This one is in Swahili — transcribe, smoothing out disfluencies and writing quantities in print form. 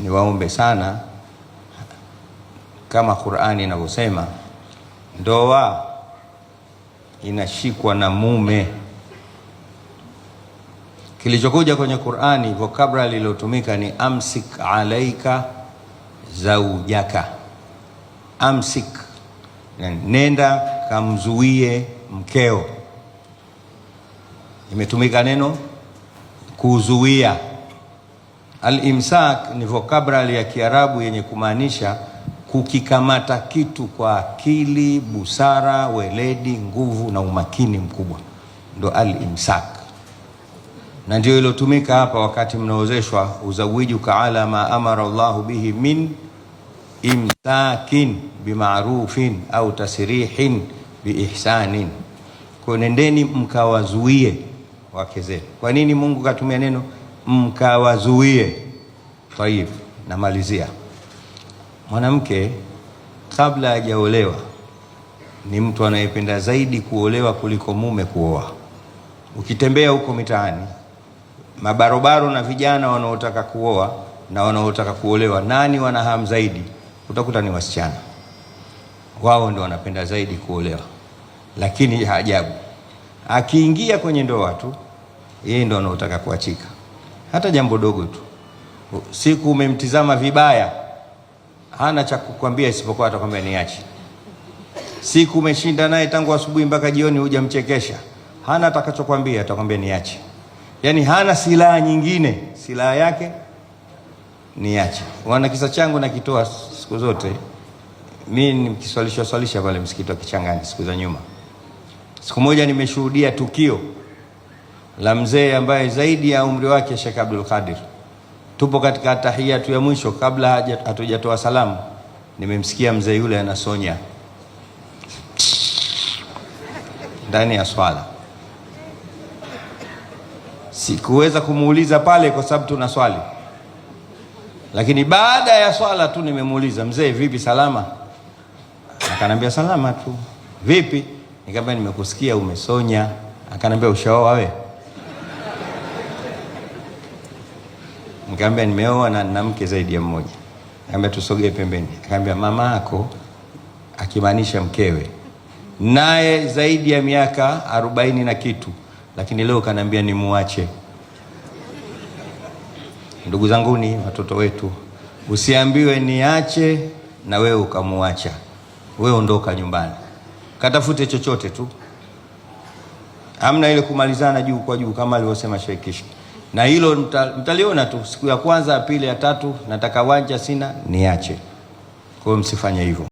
niwaombe sana, kama Qur'ani inavyosema, ndoa inashikwa na mume. Kilichokuja kwenye Qur'ani, vocabulary iliyotumika ni amsik alaika zaujaka. Amsik, nenda kamzuie mkeo. Imetumika neno kuzuia. Al-imsak ni vocabulary ya Kiarabu yenye kumaanisha kukikamata kitu kwa akili, busara, weledi, nguvu na umakini mkubwa, ndo al-imsak. Na ndio ilotumika hapa wakati mnaozeshwa, uzawijuka ala ma amara Allahu bihi min imsakin bima'rufin au tasrihin biihsanin. Kwa nendeni mkawazuie wake zenu. Kwa nini Mungu katumia neno mkawazuie? Tayib, namalizia. Mwanamke kabla hajaolewa ni mtu anayependa zaidi kuolewa kuliko mume kuoa. Ukitembea huko mitaani, mabarobaro na vijana wanaotaka kuoa na wanaotaka kuolewa, nani wana hamu zaidi? Utakuta ni wasichana. Wao ndio wanapenda zaidi kuolewa. Lakini ajabu, akiingia kwenye ndoa tu, yeye ndio anaotaka kuachika. Hata jambo dogo tu, siku umemtizama vibaya, hana cha kukwambia isipokuwa atakwambia niache. Siku umeshinda naye tangu asubuhi mpaka jioni hujamchekesha, hana atakachokwambia, atakwambia niache. Yani hana silaha nyingine, silaha yake niache. Wana kisa changu nakitoa siku zote. Mimi nikiswalisha pale msikiti wa Kichangani siku za nyuma. Siku moja nimeshuhudia tukio la mzee ambaye zaidi ya umri wake Sheikh Abdul Qadir. Tupo katika tahiyatu ya mwisho, kabla hatujatoa salamu, nimemsikia mzee yule anasonya ndani ya swala. Sikuweza kumuuliza pale kwa sababu tuna swali, lakini baada ya swala tu nimemuuliza, mzee vipi, salama? Akanambia salama tu. Vipi? Nikamwambia nimekusikia umesonya. Akanambia ushaoa wewe? Nikamwambia nimeoa na nina mke zaidi ya mmoja. Nikamwambia tusogee pembeni. Akamwambia mama yako, akimaanisha mkewe, naye zaidi ya miaka 40 na kitu, lakini leo kanambia nimuache. Ndugu zanguni, watoto wetu, usiambiwe niache na wewe ukamuacha. Wewe ondoka nyumbani, katafute chochote tu. Hamna ile kumalizana juu kwa juu kama alivyosema Sheikh Kishki. Na hilo mtaliona tu siku ya kwanza, ya pili, ya tatu, nataka wanja sina, niache. Kwa hiyo msifanye hivyo.